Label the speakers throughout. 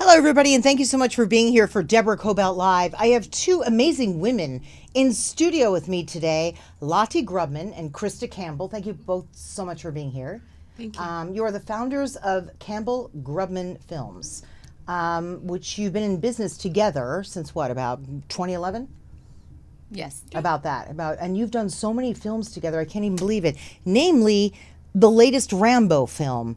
Speaker 1: Hello, everybody, and thank you so much for being here for Deborah Kobylt Live. I have two amazing women in studio with me today, Lati Grobman and Christa Campbell. Thank you both so much for being here.
Speaker 2: Thank you.
Speaker 1: You are the founders of Campbell Grobman Films, which you've been in business together since what, about 2011?
Speaker 3: Yes.
Speaker 1: And you've done so many films together, I can't even believe it. Namely, the latest Rambo film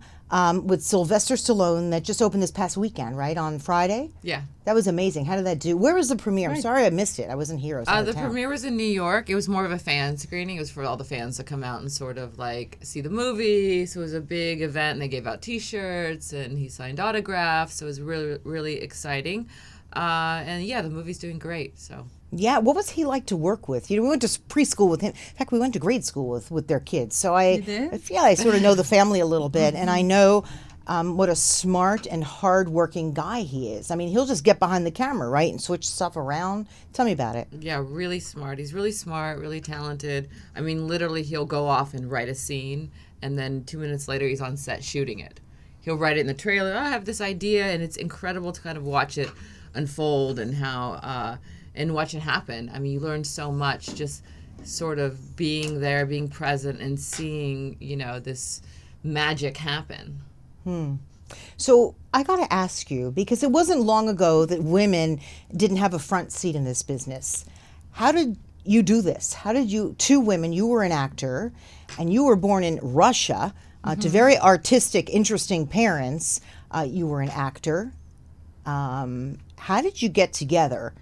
Speaker 1: with Sylvester Stallone that just opened this past weekend, right, on Friday?
Speaker 2: Yeah.
Speaker 1: That was amazing. How did that do? Where was the premiere? I'm sorry I missed it. I wasn't here. I was out of
Speaker 2: The
Speaker 1: town.
Speaker 2: premiere was in New York. It was more of a fan screening. It was for all the fans to come out and sort of like see the movie. So it was a big event, and they gave out T-shirts, and he signed autographs. So it was really, really exciting. And yeah, the movie's doing great. So.
Speaker 1: Yeah, what was he like to work with? You know, we went to preschool with him. In fact, we went to grade school with their kids. So
Speaker 3: You did?
Speaker 1: I sort of know the family a little bit, and I know what a smart and hardworking guy he is. I mean, he'll just get behind the camera, right, and switch stuff around. Tell me about it.
Speaker 2: Yeah, really smart. He's really smart, really talented. I mean, literally, he'll go off and write a scene, and then 2 minutes later, he's on set shooting it. He'll write it in the trailer. I have this idea, and it's incredible to kind of watch it unfold and how and watch it happen. I mean, you learn so much just sort of being there, being present, and seeing, you know, this magic happen.
Speaker 1: So I got to ask you, because it wasn't long ago that women didn't have a front seat in this business. How did you do this? How did you, two women, you were an actor, and you were born in Russia to very artistic, interesting parents. You were an actor. How did you get together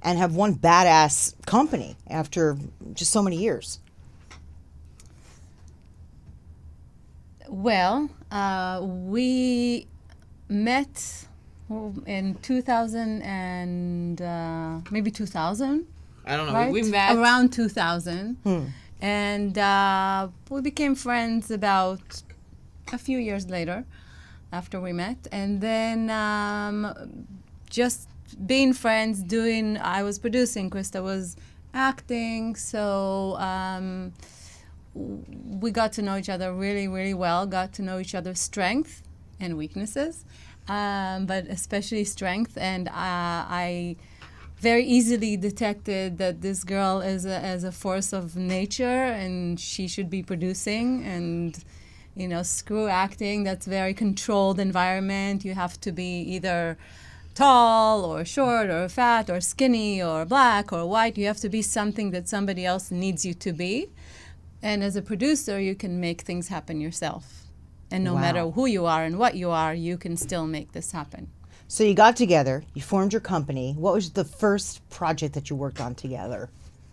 Speaker 1: and have one badass company after just so many years?
Speaker 3: Well, we met in 2000 and maybe 2000.
Speaker 2: I don't know.
Speaker 3: Right?
Speaker 2: We met
Speaker 3: around 2000. And we became friends about a few years later after we met. And then just being friends, I was producing, Christa was acting, so we got to know each other really, really well, got to know each other's strengths and weaknesses, but especially strength. And I very easily detected that this girl is a force of nature, and she should be producing. And, you know, screw acting, that's a very controlled environment. You have to be either tall or short or fat or skinny or black or white. You have to be something that somebody else needs you to be. And as a producer, you can make things happen yourself. And no matter who you are and what you are, you can still make this happen.
Speaker 1: So you got together, you formed your company. What was the first project that you worked on together?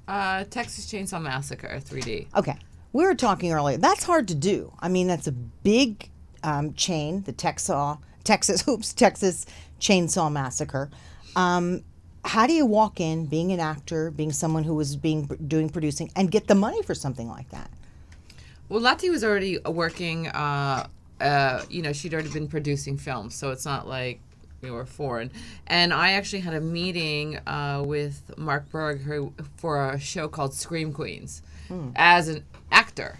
Speaker 2: Texas Chainsaw Massacre 3D.
Speaker 1: Okay. We were talking earlier. That's hard to do. I mean, that's a big chain, the Texas Chainsaw Massacre. How do you walk in, being an actor, being someone who was doing producing, and get the money for something like that?
Speaker 2: Well, Lati was already working, you know, she'd already been producing films, so it's not like we were foreign. And I actually had a meeting with Mark Berg for a show called Scream Queens as an actor.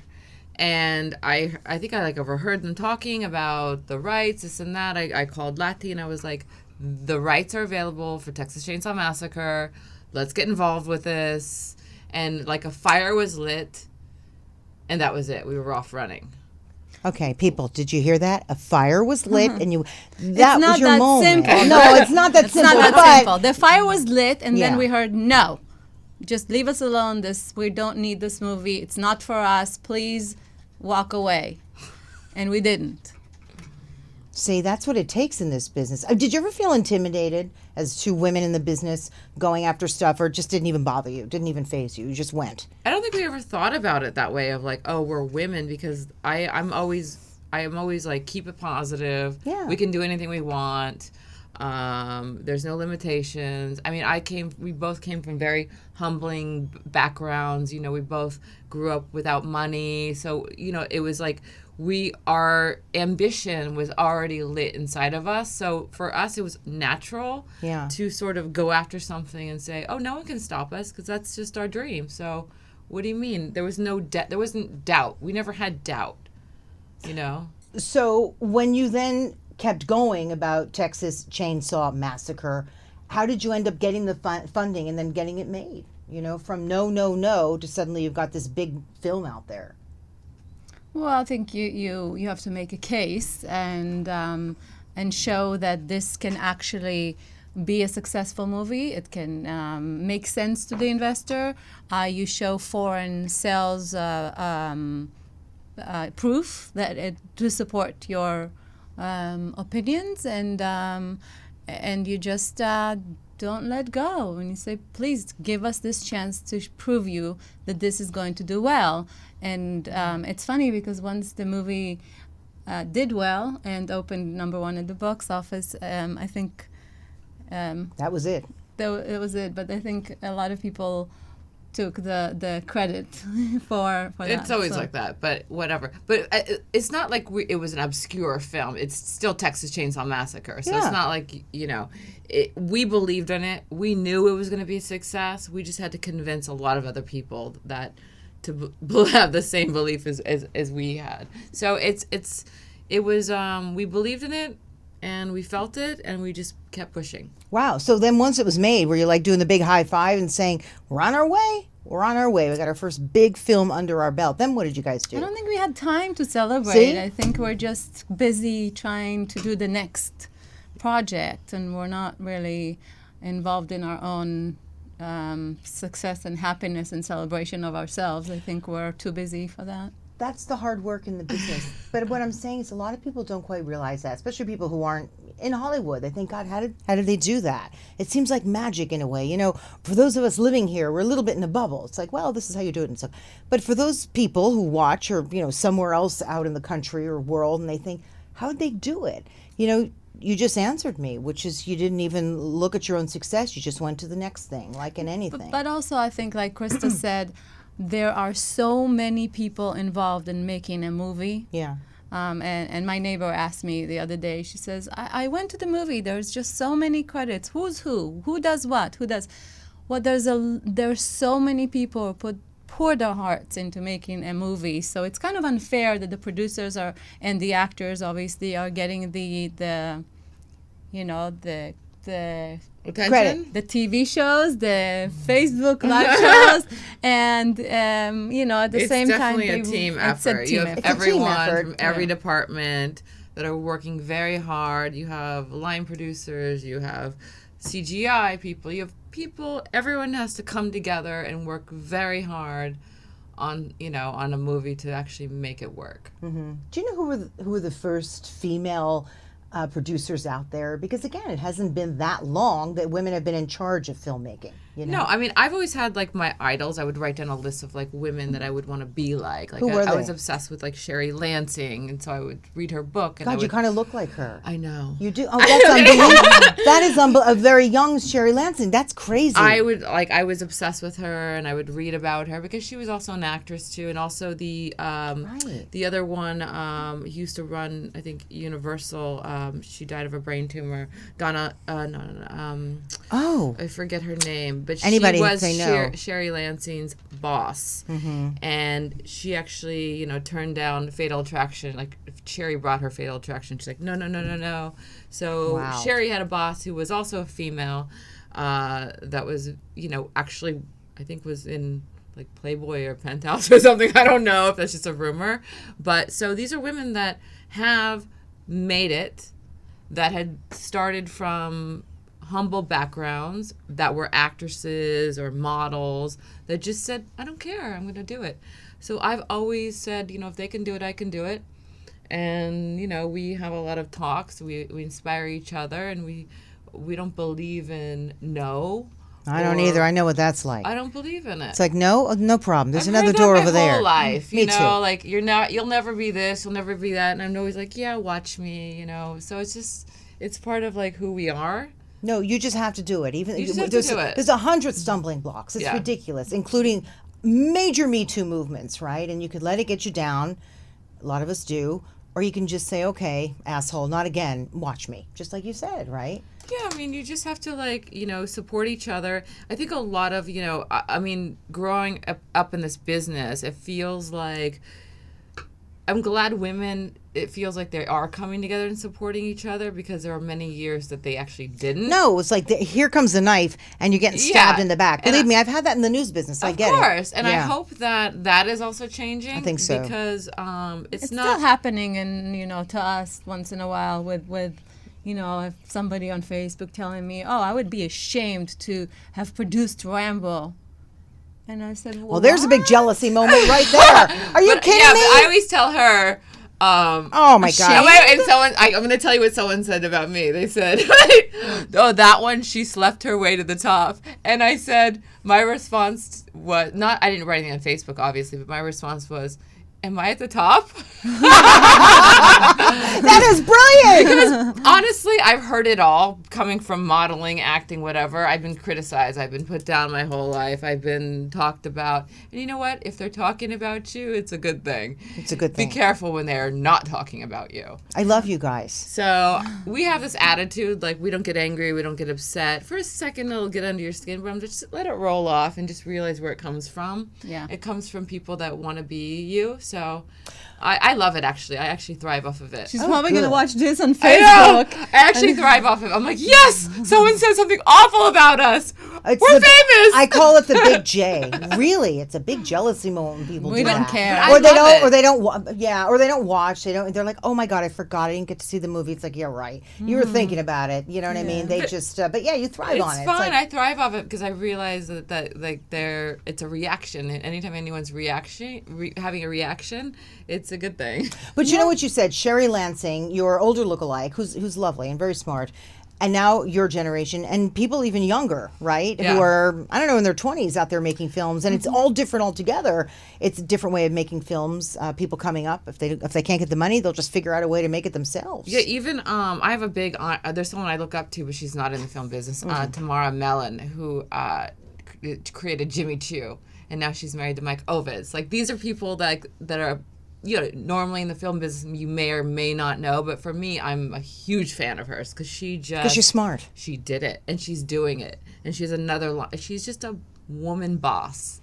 Speaker 2: And I think I like overheard them talking about the rights, this and that. I called Lati and I was like, the rights are available for Texas Chainsaw Massacre. Let's get involved with this. And like a fire was lit, and that was it. We were off running.
Speaker 1: Okay, people, did you hear that? A fire was lit, and that
Speaker 3: It's not
Speaker 1: was your
Speaker 3: that
Speaker 1: moment.
Speaker 3: simple.
Speaker 1: No, it's not that
Speaker 3: It's
Speaker 1: simple.
Speaker 3: not that
Speaker 1: but
Speaker 3: simple. The fire was lit, and
Speaker 1: Yeah.
Speaker 3: then we heard, no, just leave us alone. We don't need this movie. It's not for us. Please walk away. And we didn't.
Speaker 1: See, that's what it takes in this business. Did you ever feel intimidated as two women in the business going after stuff, or it just didn't even bother you, didn't even faze you? You just went.
Speaker 2: I don't think we ever thought about it that way of like, oh, we're women, because I am always like, keep it positive.
Speaker 1: Yeah.
Speaker 2: We can do anything we want. There's no limitations. I mean, we both came from very humbling backgrounds. You know, we both grew up without money. So, you know, it was like our ambition was already lit inside of us. So for us, it was natural to sort of go after something and say, oh, no one can stop us because that's just our dream. So what do you mean? There was there wasn't doubt. We never had doubt, you know?
Speaker 1: So when you then kept going about Texas Chainsaw Massacre. How did you end up getting the funding and then getting it made? You know, from no to suddenly you've got this big film out there.
Speaker 3: Well, I think you have to make a case and show that this can actually be a successful movie. It can make sense to the investor. You show foreign sales proof that it to support your opinions, and you just don't let go. And you say, please give us this chance to prove you that this is going to do well. And it's funny because once the movie did well and opened #1 at the box office, I think
Speaker 1: that was it.
Speaker 3: It was it. But I think a lot of people took the credit for that.
Speaker 2: It's always like that, but whatever. But it's not like it was an obscure film. It's still Texas Chainsaw Massacre. So it's not like, you know, we believed in it. We knew it was going to be a success. We just had to convince a lot of other people that to have the same belief as we had. So it was we believed in it and we felt it and we just kept pushing.
Speaker 1: Wow. So then once it was made, were you like doing the big high five and saying, we're on our way? We're on our way. We got our first big film under our belt. Then what did you guys do?
Speaker 3: I don't think we had time to celebrate.
Speaker 1: See?
Speaker 3: I think we're just busy trying to do the next project, and we're not really involved in our own success and happiness and celebration of ourselves. I think we're too busy for that.
Speaker 1: That's the hard work in the business. But what I'm saying is a lot of people don't quite realize that, especially people who aren't in Hollywood. They think, God, how did they do that? It seems like magic in a way. You know, for those of us living here, we're a little bit in a bubble. It's like, well, this is how you do it and stuff. But for those people who watch or, you know, somewhere else out in the country or world, and they think, how did they do it? You know, you just answered me, which is you didn't even look at your own success. You just went to the next thing, like in anything.
Speaker 3: But also, I think, like Christa said, there are so many people involved in making a movie.
Speaker 1: Yeah.
Speaker 3: And my neighbor asked me the other day, she says, I went to the movie, there's just so many credits. Who's who does what, who does. Well, there's so many people who pour their hearts into making a movie. So it's kind of unfair that the producers and the actors obviously are getting the
Speaker 2: Attention?
Speaker 1: Credit.
Speaker 3: the TV shows, the Facebook live shows, and at the same time,
Speaker 2: it's definitely a team effort. You have
Speaker 1: It's a team
Speaker 2: everyone
Speaker 1: effort.
Speaker 2: from every department that are working very hard. You have line producers, you have CGI people, you have people. Everyone has to come together and work very hard on a movie to actually make it work.
Speaker 1: Mm-hmm. Do you know who were the first female producers out there? Because again, it hasn't been that long that women have been in charge of filmmaking. You know?
Speaker 2: No, I mean, I've always had like my idols. I would write down a list of like women that I would want to be like.
Speaker 1: Who were
Speaker 2: I
Speaker 1: they?
Speaker 2: was obsessed with like Sherry Lansing, and so I would read her book. And
Speaker 1: God, you kind of look like her.
Speaker 2: I know.
Speaker 1: You do? Oh, that's unbelievable. That is a very young Sherry Lansing. That's crazy.
Speaker 2: I was obsessed with her, and I would read about her because she was also an actress too, and also the other one who used to run, I think, Universal. She died of a brain tumor. Donna. I forget her name, but
Speaker 1: Anybody
Speaker 2: she was
Speaker 1: say no.
Speaker 2: Sherry Lansing's boss, and she actually turned down Fatal Attraction. Like Sherry brought her Fatal Attraction, she's like, no. So
Speaker 1: Wow.
Speaker 2: Sherry had a boss who was also a female. That was, actually, I think was in like Playboy or Penthouse or something. I don't know if that's just a rumor. But so these are women that have made it, that had started from humble backgrounds, that were actresses or models, that just said, I don't care, I'm going to do it. So I've always said, if they can do it, I can do it. And, we have a lot of talks. We inspire each other, and we don't believe in no.
Speaker 1: I don't either. I know what that's like.
Speaker 2: I don't believe in it.
Speaker 1: It's like, no problem. There's
Speaker 2: I've
Speaker 1: another
Speaker 2: heard
Speaker 1: door
Speaker 2: that
Speaker 1: over
Speaker 2: my
Speaker 1: there.
Speaker 2: whole life,
Speaker 1: Me too.
Speaker 2: like you'll never be this, you'll never be that, and I'm always like, yeah, watch me, So it's part of like who we are.
Speaker 1: No, you just have to do it. Even
Speaker 2: You just have to do it.
Speaker 1: There's 100 stumbling blocks. It's ridiculous, including major Me Too movements, right? And you could let it get you down. A lot of us do. Or you can just say, okay, asshole, not again. Watch me. Just like you said, right?
Speaker 2: Yeah, I mean, you just have to support each other. I think a lot of, growing up in this business, it feels like I'm glad women, it feels like they are coming together and supporting each other, because there are many years that they actually didn't.
Speaker 1: No, it's like here comes the knife and you're getting stabbed in the back. Believe me, I've had that in the news business. I get it.
Speaker 2: Of course. And I hope that is also changing.
Speaker 1: I think so.
Speaker 2: Because it's not
Speaker 3: still happening, and to us once in a while with if somebody on Facebook telling me, oh, I would be ashamed to have produced Rambo. And I said,
Speaker 1: well, there's a big jealousy moment right there. Are you kidding me?
Speaker 2: But I always tell her,
Speaker 1: oh my God.
Speaker 2: I'm going to tell you what someone said about me. They said, oh, that one, she slept her way to the top. And I said, my response was, I didn't write anything on Facebook, obviously, but my response was, am I at the top?
Speaker 1: That is brilliant.
Speaker 2: Because honestly, I've heard it all, coming from modeling, acting, whatever. I've been criticized. I've been put down my whole life. I've been talked about. And you know what? If they're talking about you, it's a good thing.
Speaker 1: It's a good thing.
Speaker 2: Be careful when they're not talking about you.
Speaker 1: I love you guys.
Speaker 2: So we have this attitude, like, we don't get angry, we don't get upset. For a second, it'll get under your skin, but I'm just let it roll off and just realize where it comes from.
Speaker 3: Yeah.
Speaker 2: It comes from people that want to be you. So I love it, actually. I actually thrive off of it.
Speaker 3: She's probably going to watch this on
Speaker 2: I know.
Speaker 3: Facebook.
Speaker 2: I actually thrive off of it. I'm like, yes, someone said something awful about us. We're famous.
Speaker 1: I call it the big J. Really, it's a big jealousy moment when people
Speaker 3: We
Speaker 1: do
Speaker 3: don't
Speaker 1: that.
Speaker 3: care.
Speaker 1: Or they
Speaker 2: I love
Speaker 1: don't.
Speaker 2: it.
Speaker 1: Or they don't. Or they don't watch. They're like, oh my God, I forgot. I didn't get to see the movie. It's like, yeah, right. You were thinking about it. You know what I mean? They just. But yeah, you thrive on it.
Speaker 2: It's fine.
Speaker 1: Like,
Speaker 2: I thrive off it because I realize that like it's a reaction. And anytime anyone's having a reaction, it's a good thing.
Speaker 1: but you know what you said, Sherry Lansing, your older lookalike, who's lovely and very smart. And now your generation and people even younger, right?
Speaker 2: Yeah.
Speaker 1: Who are, I don't know, in their 20s out there making films. And it's all different altogether. It's a different way of making films. People coming up, if they can't get the money, they'll just figure out a way to make it themselves.
Speaker 2: Yeah, even I have a big aunt. There's someone I look up to, but she's not in the film business. Tamara Mellon, who created Jimmy Choo, and now she's married to Mike Ovitz. Like, these are people that are, normally in the film business you may or may not know, but for me, I'm a huge fan of hers because
Speaker 1: she's smart.
Speaker 2: She did it, and she's doing it, and she's she's just a woman boss,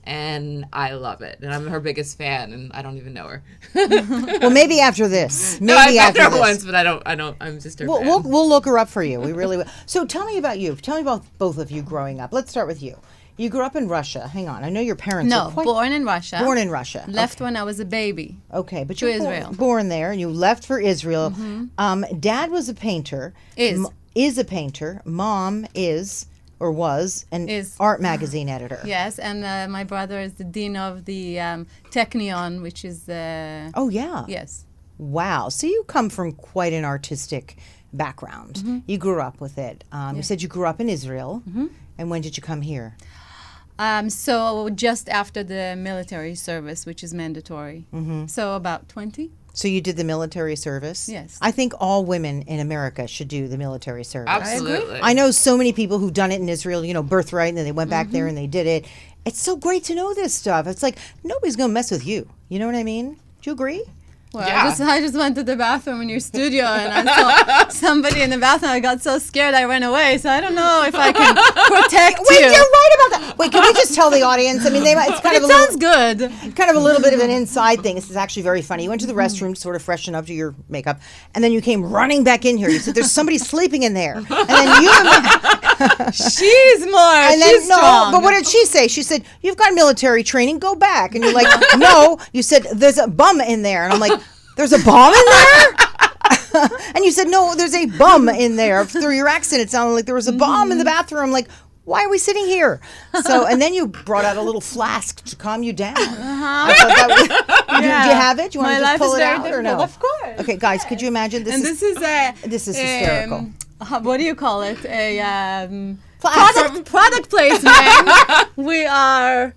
Speaker 2: and I love it, and I'm her biggest fan, and I don't even know her.
Speaker 1: Well, maybe after this. Maybe
Speaker 2: I've
Speaker 1: after
Speaker 2: met her
Speaker 1: this.
Speaker 2: once, but I don't. I'm just her fan.
Speaker 1: We'll look her up for you. We really will. So tell me about you. Tell me about both of you growing up. Let's start with you. You grew up in Russia. Hang on. I know your parents are quite...
Speaker 3: born in Russia.
Speaker 1: Born in Russia.
Speaker 3: Left when I was a baby.
Speaker 1: Okay, but
Speaker 3: to
Speaker 1: you're
Speaker 3: Israel.
Speaker 1: Born there, and you left for Israel. Dad was a painter. Is a painter. Mom is, or was, an art magazine editor.
Speaker 3: Yes, and my brother is the dean of the Technion, which is the...
Speaker 1: Oh, yeah.
Speaker 3: Yes.
Speaker 1: Wow. So you come from quite an artistic background. You grew up with it. You said you grew up in Israel. And when did you come here?
Speaker 3: So just after the military service, which is mandatory. So about 20.
Speaker 1: So you did the military service?
Speaker 3: Yes.
Speaker 1: I think all women in America should do the military service.
Speaker 2: Absolutely.
Speaker 1: I know so many people who've done it in Israel, birthright, and then they went back there and they did it. It's so great to know this stuff. It's like nobody's going to mess with you. You know what I mean? Do you agree?
Speaker 3: Well,
Speaker 2: Yeah.
Speaker 3: I just went to the bathroom in your studio and I saw somebody in the bathroom. I got so scared I ran away. So I don't know if I can protect
Speaker 1: Wait,
Speaker 3: you.
Speaker 1: you're right about that. Wait, can we just tell the audience? I mean, it's kind of
Speaker 3: It
Speaker 1: a
Speaker 3: sounds
Speaker 1: little,
Speaker 3: good.
Speaker 1: kind of a little bit of an inside thing. This is actually very funny. You went to the restroom to sort of freshen up to your makeup, and then you came running back in here. You said, "There's somebody sleeping in there," and then you.
Speaker 3: She's more.
Speaker 1: And then
Speaker 3: She's strong.
Speaker 1: but what did she say? She said, "You've got military training. Go back." And you're like, "No." You said, "There's a bum in there," and I'm like, "There's a bomb in there?" And you said, "No, there's a bum in there." Through your accent, it sounded like there was a bomb in the bathroom. I'm like, why are we sitting here? So, and then you brought out a little flask to calm you down. I thought that was, do you have it? Do you want to just pull it out or no?
Speaker 3: Of course.
Speaker 1: Okay, guys, could you imagine this?
Speaker 3: And this is a.
Speaker 1: This is hysterical.
Speaker 3: What do you call it? A
Speaker 1: Flask.
Speaker 3: product placement. We are.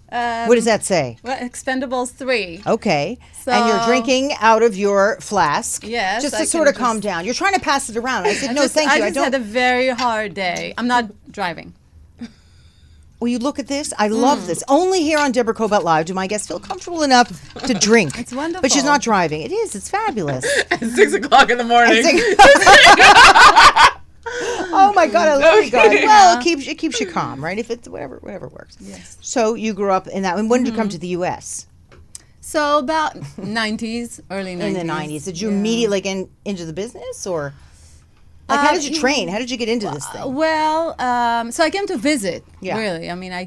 Speaker 1: What does that say?
Speaker 3: Well, Expendables 3.
Speaker 1: Okay. And you're
Speaker 3: So-
Speaker 1: drinking out of your flask.
Speaker 3: Yes,
Speaker 1: Just
Speaker 3: I
Speaker 1: to sort
Speaker 3: can
Speaker 1: of calm
Speaker 3: just-
Speaker 1: down. You're trying to pass it around. I said, no, thank you.
Speaker 3: I just had a very hard day. I'm not driving.
Speaker 1: Will you look at this? I love this. Only here on Deborah Kobylt Live do my guests feel comfortable enough to drink.
Speaker 3: It's wonderful.
Speaker 1: But she's not driving. It is. It's fabulous.
Speaker 2: At 6 o'clock in the morning.
Speaker 1: Oh my God, I love you guys.
Speaker 2: Okay.
Speaker 1: Well, it keeps you calm, right? If it's whatever works.
Speaker 3: Yes.
Speaker 1: So you grew up in that. And when did you come to the U.S.?
Speaker 3: So about 90s, early 90s.
Speaker 1: In the 90s. Did you immediately get into the business, or like how did you train? How did you get into this thing?
Speaker 3: Well, so I came to visit.
Speaker 1: Yeah.
Speaker 3: Really, I mean, I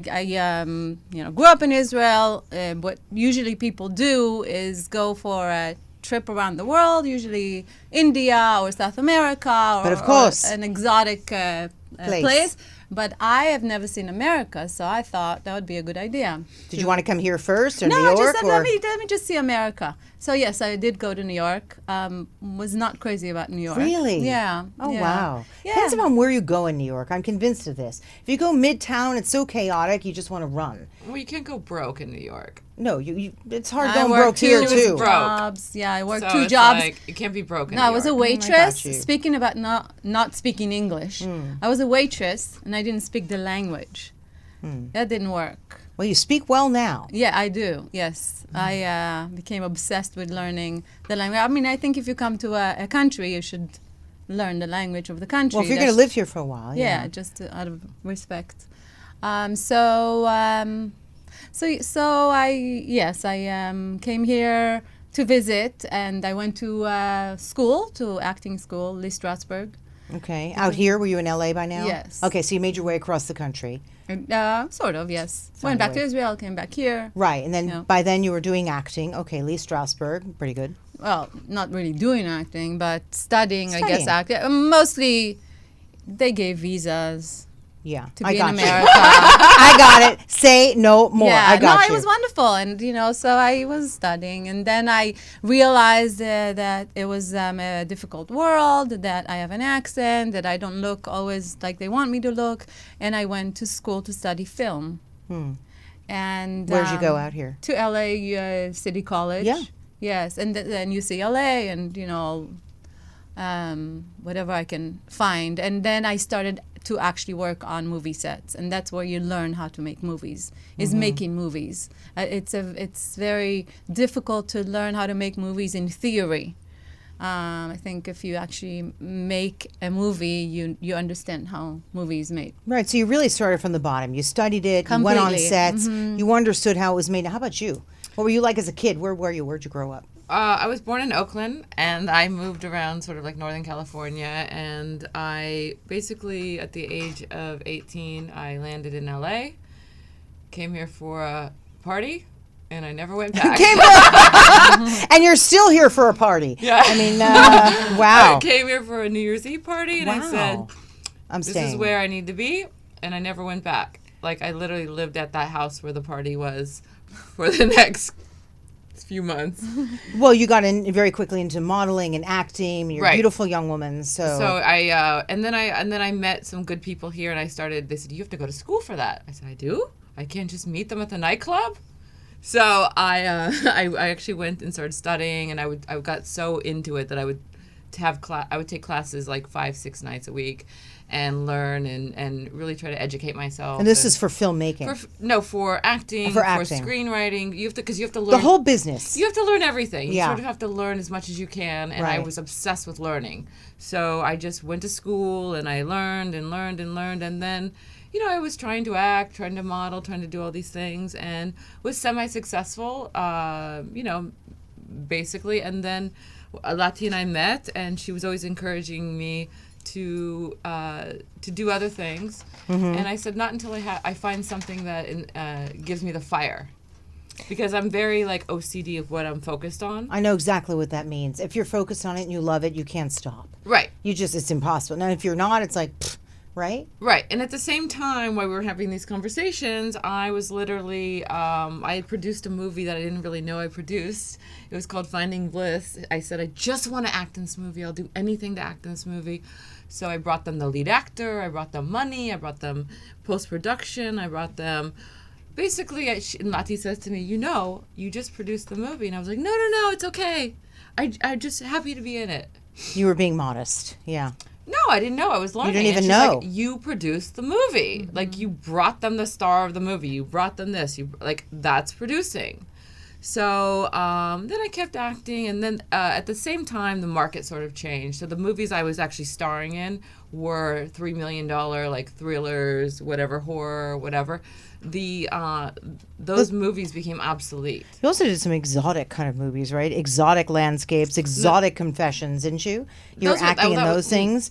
Speaker 3: grew up in Israel. What usually people do is go for a trip around the world, usually India or South America,
Speaker 1: But of course.
Speaker 3: or an exotic place. But I have never seen America, so I thought that would be a good idea.
Speaker 1: Did you want to come here first, or
Speaker 3: No,
Speaker 1: New York?
Speaker 3: I just said,
Speaker 1: or?
Speaker 3: let me just see America. So yes, I did go to New York. Was not crazy about New York.
Speaker 1: Really?
Speaker 3: Yeah.
Speaker 1: Oh,
Speaker 3: yeah.
Speaker 1: wow.
Speaker 3: Yeah.
Speaker 1: Depends upon where you go in New York. I'm convinced of this. If you go midtown, it's so chaotic, you just want to run.
Speaker 2: Well, you can't go broke in New York.
Speaker 1: No, it's hard
Speaker 3: I
Speaker 1: going
Speaker 3: worked
Speaker 1: broke here,
Speaker 3: two
Speaker 1: too.
Speaker 2: broke.
Speaker 3: jobs. Yeah, I worked
Speaker 2: So
Speaker 3: 2
Speaker 2: it's
Speaker 3: jobs.
Speaker 2: like, you can't be broke in
Speaker 3: No,
Speaker 2: New
Speaker 3: I was a
Speaker 2: York.
Speaker 3: waitress.
Speaker 1: you.
Speaker 3: Speaking about not speaking English, I was a waitress and I didn't speak the language. That didn't work.
Speaker 1: Well, you speak well now.
Speaker 3: Yeah, I do. Yes, I became obsessed with learning the language. I mean, I think if you come to a country, you should learn the language of the country.
Speaker 1: Well, if you're going to live here for a while.
Speaker 3: Yeah, just out of respect. So I came here to visit, and I went to acting school, Lee Strasberg.
Speaker 1: Okay. Out here, were you in LA by now?
Speaker 3: Yes.
Speaker 1: Okay, so you made your way across the country.
Speaker 3: Sort of, yes. Went back to Israel, came back here.
Speaker 1: Right, and then
Speaker 3: Yeah.
Speaker 1: by then you were doing acting. Okay, Lee Strasberg, pretty good.
Speaker 3: Well, not really doing acting, but studying. I guess,
Speaker 1: Studying.
Speaker 3: acting. Mostly, they gave visas
Speaker 1: Yeah,
Speaker 3: to
Speaker 1: I
Speaker 3: be in
Speaker 1: got you.
Speaker 3: America.
Speaker 1: I got it. Say no more.
Speaker 3: Yeah,
Speaker 1: I got
Speaker 3: no,
Speaker 1: you.
Speaker 3: it was wonderful, and so I was studying, and then I realized that it was a difficult world, that I have an accent, that I don't look always like they want me to look, and I went to school to study film. And
Speaker 1: Where'd you go out here?
Speaker 3: To LA City College.
Speaker 1: Yeah.
Speaker 3: Yes, and then UCLA, and whatever I can find, and then I started to actually work on movie sets, and that's where you learn how to make movies, is making movies. It's very difficult to learn how to make movies in theory. I think if you actually make a movie, you understand how movie is made.
Speaker 1: Right, so you really started from the bottom. You studied it, you went on
Speaker 3: Completely.
Speaker 1: sets, you understood how it was made. How about you? What were you like as a kid? Where were you? Where'd you grow up?
Speaker 2: I was born in Oakland, and I moved around sort of like Northern California, and I basically, at the age of 18, I landed in LA, came here for a party, and I never went back.
Speaker 1: And you're still here for a party.
Speaker 2: Yeah.
Speaker 1: I mean, wow.
Speaker 2: I came here for a New Year's Eve party, and I said,
Speaker 1: I'm
Speaker 2: this
Speaker 1: staying.
Speaker 2: is where I need to be, and I never went back. Like, I literally lived at that house where the party was for the next few months.
Speaker 1: Well, you got in very quickly into modeling and acting. You're a
Speaker 2: Right.
Speaker 1: beautiful young woman. So
Speaker 2: I and then I met some good people here, and I started. They said, you have to go to school for that. I said, I do. I can't just meet them at the nightclub. So I actually went and started studying, and I got so into it that I would take classes like 5-6 nights a week, and learn and really try to educate myself.
Speaker 1: and this is for filmmaking.
Speaker 2: For acting,
Speaker 1: For
Speaker 2: for
Speaker 1: acting.
Speaker 2: screenwriting. You have to learn
Speaker 1: The whole business.
Speaker 2: You have to learn everything. You
Speaker 1: Yeah.
Speaker 2: sort of have to learn as much as you can, and I
Speaker 1: Right.
Speaker 2: was obsessed with learning. So I just went to school, and I learned and learned and learned, and then, I was trying to act, trying to model, trying to do all these things, and was semi-successful, basically. And then Lati and I met, and she was always encouraging me to do other things. And I said, not until I find something that gives me the fire. Because I'm very like OCD of what I'm focused on.
Speaker 1: I know exactly what that means. If you're focused on it and you love it, you can't stop.
Speaker 2: Right.
Speaker 1: It's impossible. Now, if you're not, it's like, pfft, right?
Speaker 2: Right. And at the same time, while we were having these conversations, I was literally, I had produced a movie that I didn't really know I produced. It was called Finding Bliss. I said, I just want to act in this movie. I'll do anything to act in this movie. So I brought them the lead actor. I brought them money. I brought them post-production. I brought them... Basically, and Lati says to me, you just produced the movie. And I was like, no, it's okay. I'm just happy to be in it.
Speaker 1: You were being modest. Yeah.
Speaker 2: No, I didn't know. I was learning.
Speaker 1: You didn't
Speaker 2: And
Speaker 1: even
Speaker 2: she's
Speaker 1: know.
Speaker 2: like, you produced the movie. Like, you brought them the star of the movie. You brought them this. That's producing. So then I kept acting. And then at the same time, the market sort of changed. So the movies I was actually starring in were $3 million, like thrillers, whatever, horror, whatever. the those movies became obsolete.
Speaker 1: You also did some exotic kind of movies, right? Exotic landscapes, exotic confessions, didn't you? You were
Speaker 2: Those were-
Speaker 1: acting in
Speaker 2: that was-
Speaker 1: those things.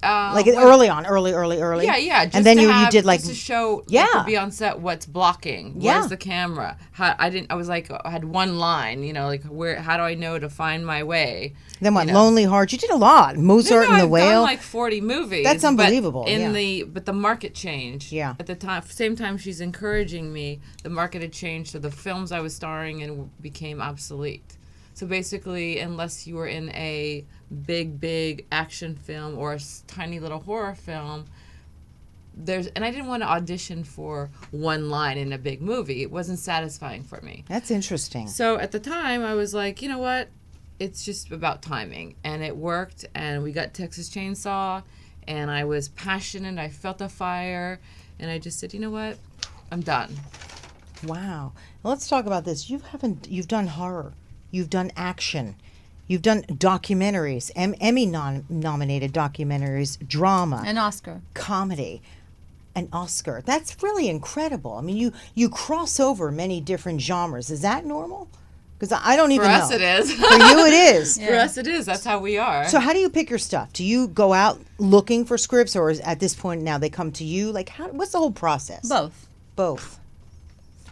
Speaker 1: Like
Speaker 2: when-
Speaker 1: early on.
Speaker 2: Yeah. Just
Speaker 1: and then
Speaker 2: to
Speaker 1: you
Speaker 2: have,
Speaker 1: did like
Speaker 2: just to show,
Speaker 1: Yeah.
Speaker 2: to be on set, what's blocking,
Speaker 1: Yeah.
Speaker 2: where's the camera. I was like, I had one line, like how do I know to find my way?
Speaker 1: then what?
Speaker 2: you know.
Speaker 1: Lonely Hearts. You did a lot. Mozart and the
Speaker 2: I've
Speaker 1: Whale.
Speaker 2: done like 40 movies.
Speaker 1: That's unbelievable,
Speaker 2: But
Speaker 1: yeah.
Speaker 2: but the market changed.
Speaker 1: Yeah.
Speaker 2: At the same time she's encouraging me, the market had changed, so the films I was starring in became obsolete. So basically, unless you were in a big action film or a tiny little horror film, and I didn't want to audition for one line in a big movie. It wasn't satisfying for me.
Speaker 1: That's interesting.
Speaker 2: So at the time, I was like, you know what? It's just about timing. And it worked, and we got Texas Chainsaw, and I was passionate. I felt the fire, and I just said, you know what? I'm done.
Speaker 1: Wow. Let's talk about this. You've done horror. You've done action. You've done documentaries, Emmy nominated documentaries, drama,
Speaker 3: An Oscar.
Speaker 1: comedy, an Oscar. That's really incredible. I mean, you cross over many different genres. Is that normal? Because I don't even
Speaker 2: For
Speaker 1: know.
Speaker 2: us, it is.
Speaker 1: For you, it is.
Speaker 2: For us, it is. That's how we are.
Speaker 1: So how do you pick your stuff? Do you go out looking for scripts, or is at this point now they come to you? Like, what's the whole process? Both.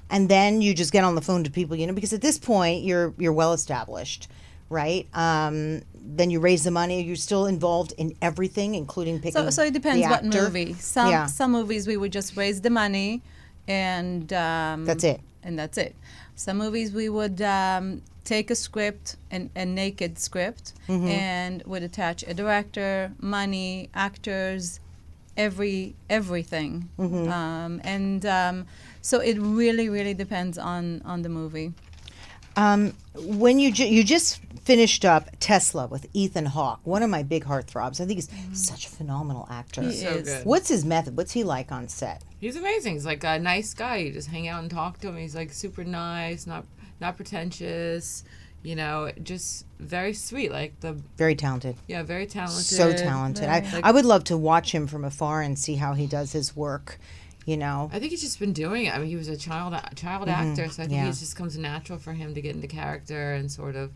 Speaker 1: And then you just get on the phone to people, because at this point you're well established, right? Then you raise the money. You're still involved in everything, including picking.
Speaker 3: So it depends
Speaker 1: the
Speaker 3: what
Speaker 1: actor.
Speaker 3: movie. Some movies we would just raise the money, and
Speaker 1: That's it.
Speaker 3: And that's it. Some movies we would take a script, a naked script, and would attach a director, money, actors, everything. So it really depends on the movie.
Speaker 1: When you just finished up Tesla with Ethan Hawke, one of my big heartthrobs. I think he's such a phenomenal actor.
Speaker 3: He
Speaker 2: So
Speaker 3: is.
Speaker 2: good.
Speaker 1: What's his method? What's he like on set?
Speaker 2: He's amazing. He's like a nice guy. You just hang out and talk to him. He's like super nice, not pretentious, just very sweet. Like
Speaker 1: Very talented.
Speaker 2: very talented.
Speaker 1: So talented. I would love to watch him from afar and see how he does his work.
Speaker 2: I think he's just been doing it. I mean, he was a child actor, so I think
Speaker 1: Yeah.
Speaker 2: it just comes natural for him to get into character and sort of,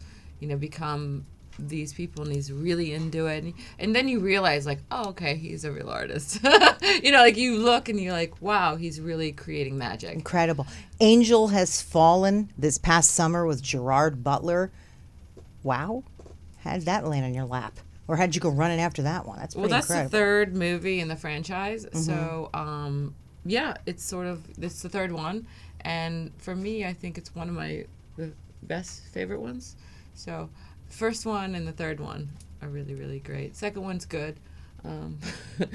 Speaker 2: become these people, and he's really into it. And then you realize, like, oh, okay, he's a real artist. Like you look and you're like, wow, he's really creating magic.
Speaker 1: Incredible. Angel Has Fallen this past summer with Gerard Butler. Wow. How did that land on your lap? Or how did you go running after that one? That's pretty
Speaker 2: Well, that's
Speaker 1: incredible.
Speaker 2: the third movie in the franchise. So, it's the third one. And for me, I think it's one of the best favorite ones. So, first one and the third one are really, really great. Second one's good.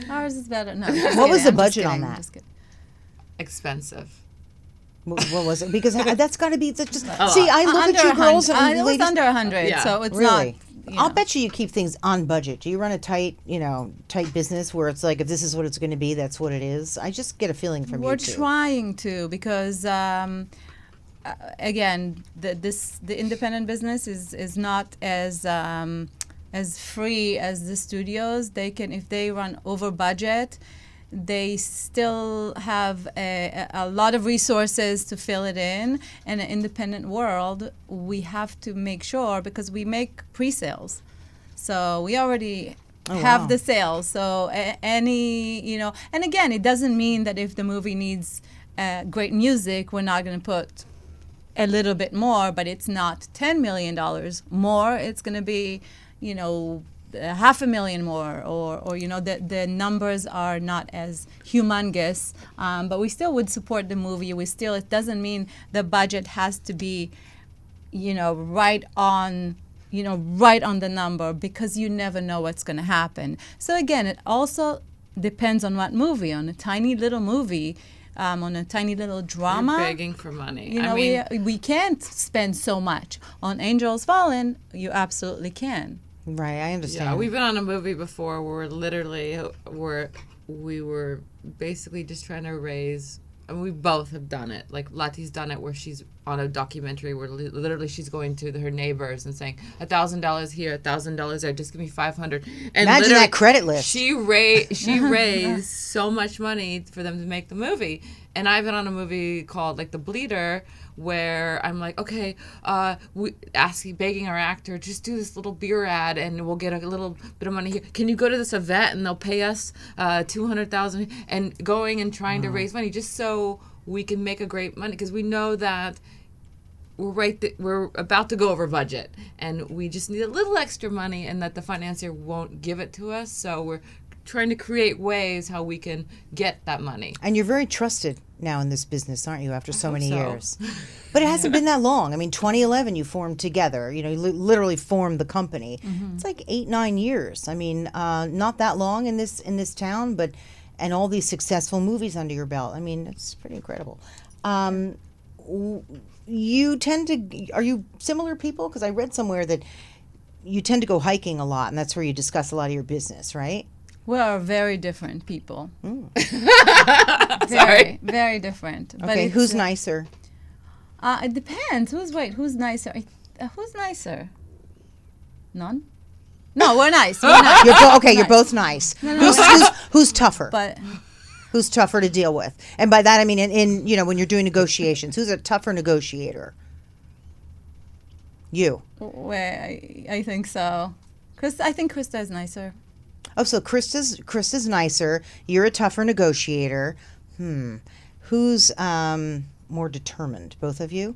Speaker 3: Ours is better. No.
Speaker 1: What was the budget on that?
Speaker 2: Expensive.
Speaker 1: What was it? Because that's got to be just. See,
Speaker 2: Oh,
Speaker 1: I look at you girls and
Speaker 3: it was
Speaker 1: ladies.
Speaker 3: under 100,
Speaker 2: Yeah.
Speaker 3: so it's
Speaker 1: Really?
Speaker 3: not.
Speaker 1: I'll bet you keep things on budget. Do you run a tight business where it's like, if this is what it's going to be, that's what it is? I just get a feeling from
Speaker 3: We're
Speaker 1: you two.
Speaker 3: trying to, because again, the independent business is not as free as the studios. They can, if they run over budget, they still have a lot of resources to fill it in. In an independent world, we have to make sure, because we make pre-sales. So we already have
Speaker 1: wow.
Speaker 3: the sales. So any, and again, it doesn't mean that if the movie needs great music, we're not going to put a little bit more, but it's not $10 million more. It's going to be, $500,000 more, or the numbers are not as humongous, but we still would support the movie. It doesn't mean the budget has to be, right on the number, because you never know what's going to happen. So again, it also depends on what movie. On a tiny little movie, on a tiny little drama,
Speaker 2: You're begging for money.
Speaker 3: we can't spend so much. On Angels Fallen, you absolutely can.
Speaker 1: Right, I understand.
Speaker 2: Yeah, we've been on a movie before where we were basically just trying to raise and we both have done it. Like Lati's done it where she's on a documentary where literally she's going to her neighbors and saying $1,000 here, $1,000 there, just give me 500. And
Speaker 1: imagine that credit list.
Speaker 2: She raised so much money for them to make the movie. And I've been on a movie called like The Bleeder, where I'm like, okay, begging our actor, just do this little beer ad and we'll get a little bit of money here. Can you go to this event and they'll pay us $200,000, and going and trying to raise money just so we can make a great money, because we know that we're about to go over budget and we just need a little extra money, and that the financier won't give it to us. So we're trying to create ways how we can get that money.
Speaker 1: And you're very trusted now in this business, aren't you, after so many years? But it hasn't been that long. I mean, 2011 you formed together. You know, you literally formed the company. It's like 8-9 years. I mean, not that long in this town, but and all these successful movies under your belt. I mean, it's pretty incredible. You tend to, are you similar people? Because I read somewhere that you tend to go hiking a lot, and that's where you discuss a lot of your business, right?
Speaker 3: We are very different people.
Speaker 2: Sorry.
Speaker 3: Very different.
Speaker 1: Okay,
Speaker 3: But
Speaker 1: who's nicer?
Speaker 3: It depends. Who's nicer? Who's nicer? None? No, we're nice. We're nice.
Speaker 1: You're both nice. Who's tougher?
Speaker 3: But
Speaker 1: Who's tougher to deal with? And by that I mean in you know, when you're doing negotiations, who's a tougher negotiator? You.
Speaker 3: I think so. I think Christa is nicer.
Speaker 1: Oh, so Christa's nicer. You're a tougher negotiator. Who's more determined? Both of you?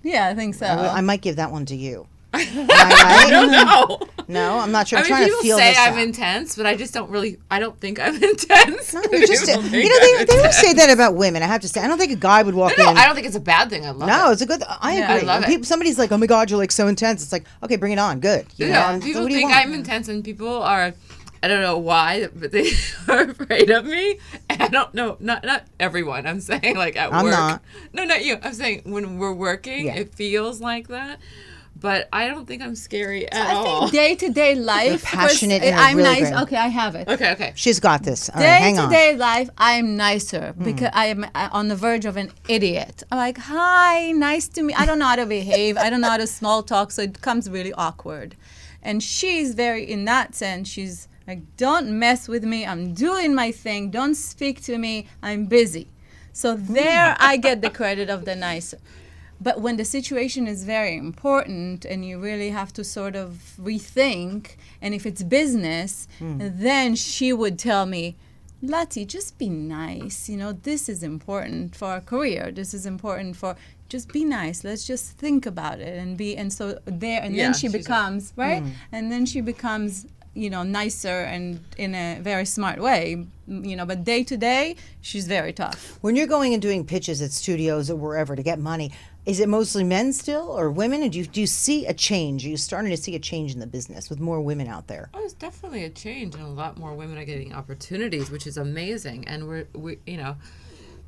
Speaker 3: Yeah, I think so.
Speaker 1: I might give that one to you. Am I right?
Speaker 2: I don't know.
Speaker 1: No, I'm not sure. I'm
Speaker 2: I mean,
Speaker 1: trying to
Speaker 2: people
Speaker 1: feel
Speaker 2: say
Speaker 1: this
Speaker 2: I'm
Speaker 1: out.
Speaker 2: intense, but I just don't really. I don't think I'm intense.
Speaker 1: No, you're just,
Speaker 2: People
Speaker 1: you
Speaker 2: think
Speaker 1: know,
Speaker 2: I'm
Speaker 1: they always say that about women. I have to say, I don't think a guy would walk
Speaker 2: No,
Speaker 1: in.
Speaker 2: I don't think it's a bad thing. I love it.
Speaker 1: No, it's a good. I
Speaker 3: Yeah,
Speaker 1: agree.
Speaker 2: I love
Speaker 1: When
Speaker 2: it.
Speaker 1: somebody's like, "Oh my God, you're like so intense." It's like, okay, bring it on. Good. You know?
Speaker 2: And
Speaker 1: So
Speaker 2: people
Speaker 1: what do you
Speaker 2: think
Speaker 1: want?
Speaker 2: I'm intense, and people are. I don't know why, but they are afraid of me. And I don't know. Not everyone. I'm saying like at
Speaker 1: I'm
Speaker 2: work.
Speaker 1: not.
Speaker 2: No, not you. I'm saying when we're working,
Speaker 1: Yeah.
Speaker 2: it feels like that. But I don't think I'm scary at
Speaker 3: I
Speaker 2: all.
Speaker 3: think day-to-day life.
Speaker 1: You're passionate and
Speaker 3: I'm
Speaker 1: really
Speaker 3: nice.
Speaker 1: great.
Speaker 3: Okay, I have it.
Speaker 2: Okay.
Speaker 1: She's got this. All right, hang on.
Speaker 3: Day-to-day life, I'm nicer because I am on the verge of an idiot. I'm like, hi, nice to meet. I don't know how to behave. I don't know how to small talk, so it becomes really awkward. And she's very, in that sense, she's like, don't mess with me. I'm doing my thing. Don't speak to me. I'm busy. So there I get the credit of the nicer. But when the situation is very important and you really have to sort of rethink, and if it's business, then she would tell me, Lati, just be nice. You know, this is important for our career. This is important for, just be nice. Let's just think about it and so there, and
Speaker 2: Yeah,
Speaker 3: then she
Speaker 2: she's
Speaker 3: becomes, right? And then she becomes, you know, nicer and in a very smart way, you know, but day to day, she's very tough.
Speaker 1: When you're going and doing pitches at studios or wherever to get money, is it mostly men still or women? And do you see a change? Are you starting to see a change in the business with more women out there?
Speaker 2: Oh, there's definitely a change, and a lot more women are getting opportunities, which is amazing. And we you know,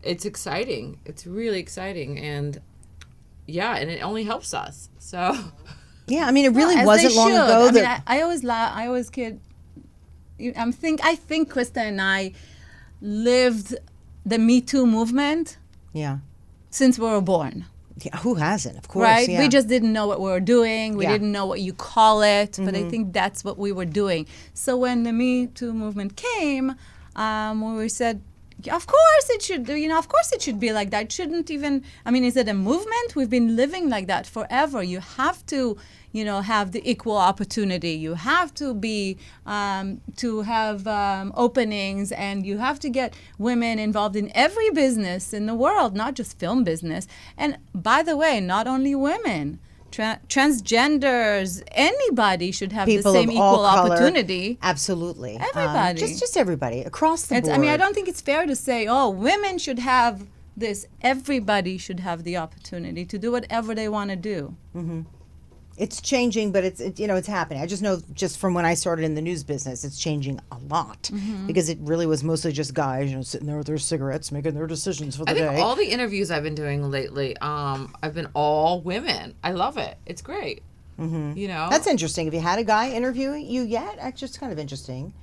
Speaker 2: it's exciting. It's really exciting, and yeah, and it only helps us. So
Speaker 1: Yeah, I mean, it really
Speaker 3: As
Speaker 1: wasn't
Speaker 3: they
Speaker 1: long
Speaker 3: should.
Speaker 1: ago
Speaker 3: I
Speaker 1: that.
Speaker 3: mean, I always kid. I think Christa and I lived the Me Too movement
Speaker 1: Yeah.
Speaker 3: since we were born.
Speaker 1: Yeah, who hasn't? Of course.
Speaker 3: Right?
Speaker 1: Yeah.
Speaker 3: We just didn't know what we were doing. We
Speaker 1: Yeah.
Speaker 3: didn't know what you call it, but I think that's what we were doing. So when the Me Too movement came, we said, yeah, of course it should, you know, of course it should be like that. It shouldn't even, I mean, is it a movement? We've been living like that forever. You have to, you know, have the equal opportunity. You have to be, to have openings, and you have to get women involved in every business in the world, not just film business. And by the way, not only women. Transgenders, anybody should have
Speaker 1: People
Speaker 3: the same
Speaker 1: of all
Speaker 3: equal
Speaker 1: color.
Speaker 3: opportunity.
Speaker 1: Absolutely.
Speaker 3: Everybody.
Speaker 1: Just everybody across the board.
Speaker 3: I mean, I don't think it's fair to say, oh, women should have this. Everybody should have the opportunity to do whatever they want to do.
Speaker 1: It's changing, but it's happening. I just know, just from when I started in the news business, it's changing a lot because it really was mostly just guys, sitting there with their cigarettes, making their decisions for the
Speaker 2: I think
Speaker 1: day.
Speaker 2: all the interviews I've been doing lately, I've been all women. I love it. It's great. You know,
Speaker 1: That's interesting. Have you had a guy interview you yet? That's just kind of interesting.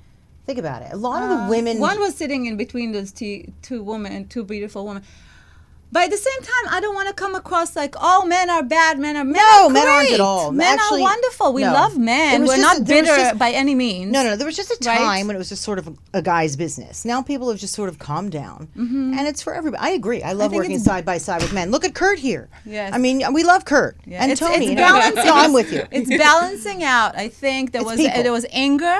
Speaker 1: Think about it. A lot of the women.
Speaker 3: One was sitting in between those two women, two beautiful women. But at the same time, I don't want to come across like, oh, men are bad, men are great.
Speaker 1: Men aren't at all.
Speaker 3: Men
Speaker 1: Actually,
Speaker 3: are wonderful. We
Speaker 1: no.
Speaker 3: love men. We're not bitter by any means.
Speaker 1: No, there was just a
Speaker 3: Right?
Speaker 1: time when it was just sort of a guy's business. Now people have just sort of calmed down. And it's for everybody. I agree. I love working side by side with men. Look at Kurt here.
Speaker 3: Yes.
Speaker 1: I mean, we love Kurt.
Speaker 3: Yeah.
Speaker 1: And
Speaker 3: It's
Speaker 1: Tony.
Speaker 3: balancing.
Speaker 1: No, I'm with you.
Speaker 3: It's balancing out. I think there was anger.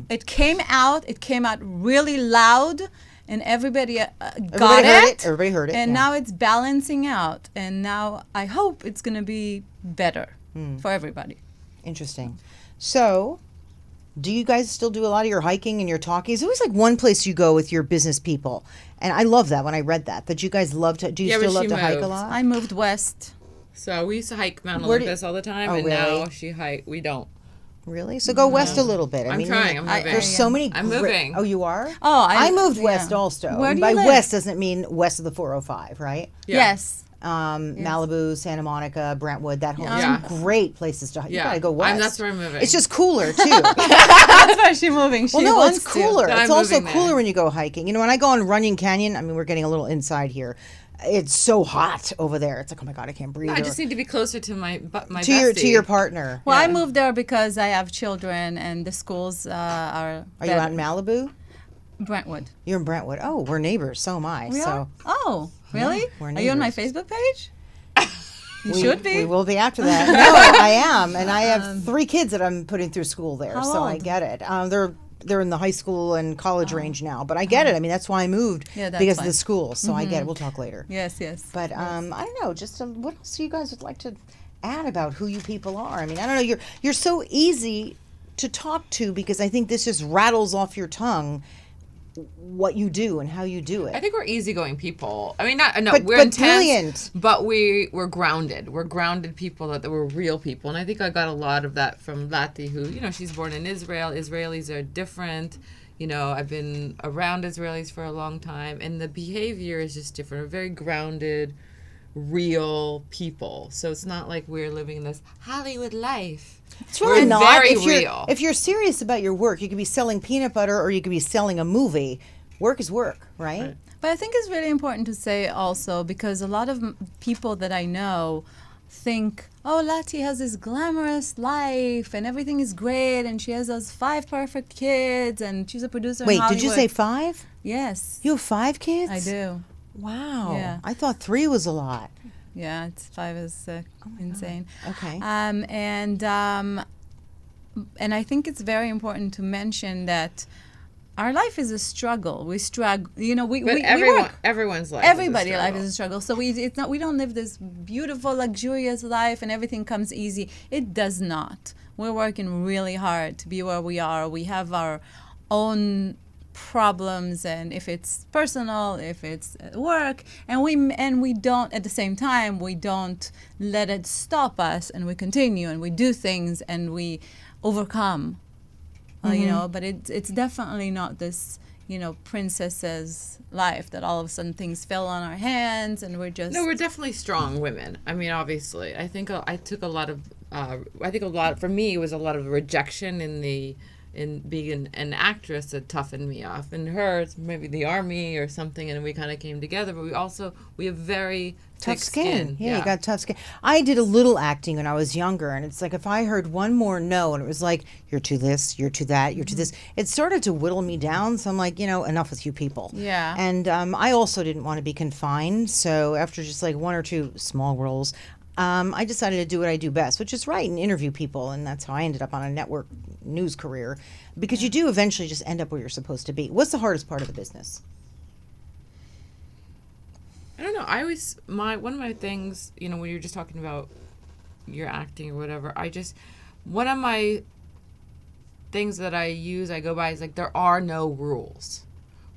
Speaker 3: It came out. It came out really loud. And everybody got it.
Speaker 1: Everybody heard it.
Speaker 3: And now it's balancing out. And now I hope it's going to be better for everybody.
Speaker 1: Interesting. So, do you guys still do a lot of your hiking and your talking? It's always like one place you go with your business people. And I love that when I read that you guys love to, do you still love to hike a lot?
Speaker 3: I moved west.
Speaker 2: So we used to hike Mount Olympus all the time, and now we don't.
Speaker 1: Really? So go west a little bit.
Speaker 2: I'm trying. I'm moving.
Speaker 1: There's so many.
Speaker 2: I'm moving.
Speaker 1: Oh, you are?
Speaker 3: Oh,
Speaker 1: I moved west also.
Speaker 3: Where
Speaker 1: And
Speaker 3: do
Speaker 1: by
Speaker 3: you live?
Speaker 1: west doesn't mean west of the 405, right?
Speaker 2: Yeah.
Speaker 3: Yes.
Speaker 1: Malibu, Santa Monica, Brentwood, that whole
Speaker 2: Yeah.
Speaker 1: some great places to hike. You
Speaker 2: Yeah.
Speaker 1: gotta go west.
Speaker 2: That's where I'm moving.
Speaker 1: It's just cooler too.
Speaker 3: That's why she's moving. She
Speaker 1: Well, no,
Speaker 3: wants
Speaker 1: it's cooler.
Speaker 3: to.
Speaker 2: I'm
Speaker 1: It's also
Speaker 2: moving
Speaker 1: cooler
Speaker 2: there.
Speaker 1: when you go hiking. You know, when I go on Runyon Canyon, I mean, we're getting a little inside here. It's so hot over there. It's like, oh my God, I can't breathe.
Speaker 2: I just need to be closer to my
Speaker 1: to your partner.
Speaker 3: Well, I moved there because I have children and the schools are.
Speaker 1: Are you out in Malibu?
Speaker 3: Brentwood.
Speaker 1: You're in Brentwood. Oh, we're neighbors. So am I.
Speaker 3: We
Speaker 1: so
Speaker 3: are? Oh, really?
Speaker 1: we're
Speaker 3: Are you on my
Speaker 1: neighbors.
Speaker 3: Facebook page? You
Speaker 1: we,
Speaker 3: should be.
Speaker 1: We will be after that. No, I am, and I have 3 kids that I'm putting through school there,
Speaker 3: How
Speaker 1: so I
Speaker 3: old?
Speaker 1: get it. They're in the high school and college range now, but I get it. I mean, that's why I moved
Speaker 3: Yeah, that's
Speaker 1: because
Speaker 3: fine.
Speaker 1: of the school. So I get it. We'll talk later.
Speaker 3: Yes, yes.
Speaker 1: But I don't know. Just what else do you guys would like to add about who you people are? I mean, I don't know. You're so easy to talk to because I think this just rattles off your tongue what you do and how you do it.
Speaker 2: I think we're easygoing people. I mean, we're
Speaker 1: but
Speaker 2: intense,
Speaker 1: brilliant.
Speaker 2: but we're grounded. We're grounded people that we're real people, and I think I got a lot of that from Lati, who she's born in Israel. Israelis are different. I've been around Israelis for a long time, and the behavior is just different. We're very grounded, real people. So it's not like we're living in this Hollywood life.
Speaker 1: It's really
Speaker 2: We're
Speaker 1: not.
Speaker 2: very
Speaker 1: if you're,
Speaker 2: real.
Speaker 1: If you're serious about your work, you could be selling peanut butter or you could be selling a movie. Work is work, right?
Speaker 3: But I think it's really important to say also because a lot of people that I know think, oh, Lati has this glamorous life and everything is great and she has those 5 perfect kids and she's a producer in
Speaker 1: Wait,
Speaker 3: Hollywood.
Speaker 1: did you say 5?
Speaker 3: Yes.
Speaker 1: You have 5 kids?
Speaker 3: I do.
Speaker 1: Wow.
Speaker 3: Yeah.
Speaker 1: I thought 3 was a lot.
Speaker 3: Yeah, 5 is insane.
Speaker 1: Okay.
Speaker 3: And I think it's very important to mention that our life is a struggle. We struggle. We work.
Speaker 2: Everyone's life.
Speaker 3: Everybody's
Speaker 2: is a
Speaker 3: life
Speaker 2: struggle.
Speaker 3: is a struggle. So we don't live this beautiful, luxurious life and everything comes easy. It does not. We're working really hard to be where we are. We have our own problems, and if it's personal, if it's at work, and we don't at the same time we don't let it stop us, and we continue and we do things and we overcome. But it's definitely not this princess's life that all of a sudden things fell on our hands and we're just
Speaker 2: we're definitely strong women. I mean, obviously, I think I took a lot of for me it was a lot of rejection in being an actress that toughened me off, and her it's maybe the army or something, and we kind of came together. But we have very
Speaker 1: Tough
Speaker 2: thick
Speaker 1: skin. Yeah, you got tough skin. I did a little acting when I was younger, and it's like if I heard one more no, and it was like, you're too this, you're too that, you're too this, it started to whittle me down. So I'm like, enough with you people.
Speaker 3: Yeah.
Speaker 1: And I also didn't want to be confined. So after just like 1 or 2 small roles, I decided to do what I do best, which is write and interview people. And that's how I ended up on a network news career, because you do eventually just end up where you're supposed to be. What's the hardest part of the business?
Speaker 2: I don't know. One of my things, when you're just talking about your acting or whatever, one of my things that I go by is like, there are no rules.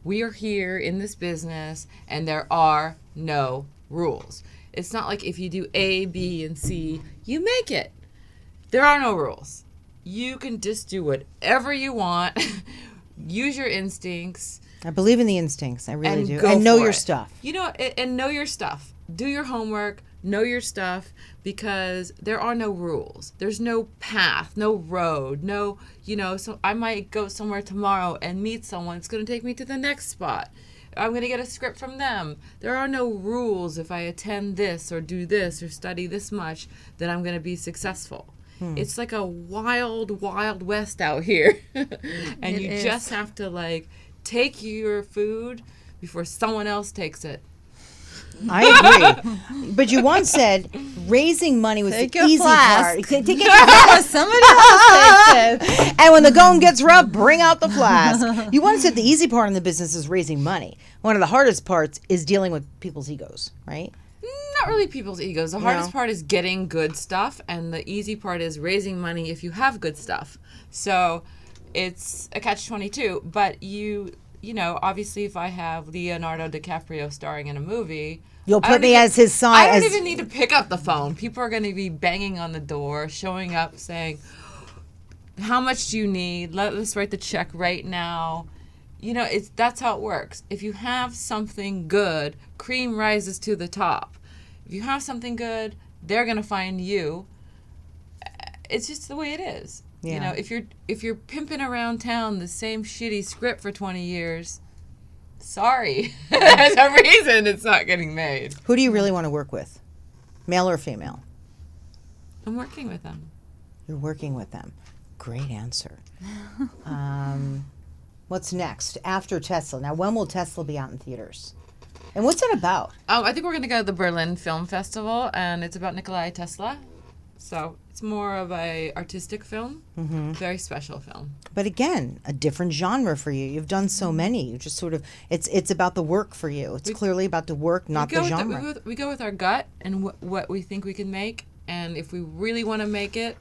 Speaker 2: We are here in this business and there are no rules. It's not like if you do A, B, and C, you make it. There are no rules. You can just do whatever you want. Use your instincts.
Speaker 1: I believe in the instincts. I really do.
Speaker 2: Go
Speaker 1: And know
Speaker 2: for
Speaker 1: your
Speaker 2: it.
Speaker 1: stuff.
Speaker 2: And know your stuff. Do your homework. know your stuff, because there are no rules. There's no path, no road, no, so I might go somewhere tomorrow and meet someone. It's going to take me to the next spot. I'm going to get a script from them. There are no rules. If I attend this or do this or study this much, then I'm going to be successful. It's like a wild, wild west out here. And you just have to, like, take your food before someone else takes it.
Speaker 1: I agree. But you once said raising money was the easy part. Take
Speaker 3: Yeah, somebody else takes it.
Speaker 1: And when the going gets rough, bring out the flask. You once said the easy part in the business is raising money. One of the hardest parts is dealing with people's egos, right?
Speaker 2: Not really people's egos. The hardest part is getting good stuff, and the easy part is raising money if you have good stuff. So it's a catch-22. But obviously, if I have Leonardo DiCaprio starring in a movie,
Speaker 1: You'll put me as his son.
Speaker 2: I don't even need to pick up the phone. People are going to be banging on the door, showing up, saying, "How much do you need? Let's write the check right now." That's how it works. If you have something good, cream rises to the top. If you have something good, they're going to find you. It's just the way it is.
Speaker 1: Yeah.
Speaker 2: If you're pimping around town the same shitty script for 20 years, sorry. There's a reason it's not getting made.
Speaker 1: Who do you really want to work with? Male or female?
Speaker 2: I'm working with them.
Speaker 1: You're working with them. Great answer. What's next after Tesla? Now, when will Tesla be out in theaters? And what's it about?
Speaker 2: I think we're going to go to the Berlin Film Festival, and it's about Nikola Tesla. So it's more of a artistic film, very special film.
Speaker 1: But again, a different genre for you. You've done so many. You just sort of, it's about the work for you. It's clearly about the work, not the genre.
Speaker 2: We go with our gut and what we think we can make, and if we really want to make it,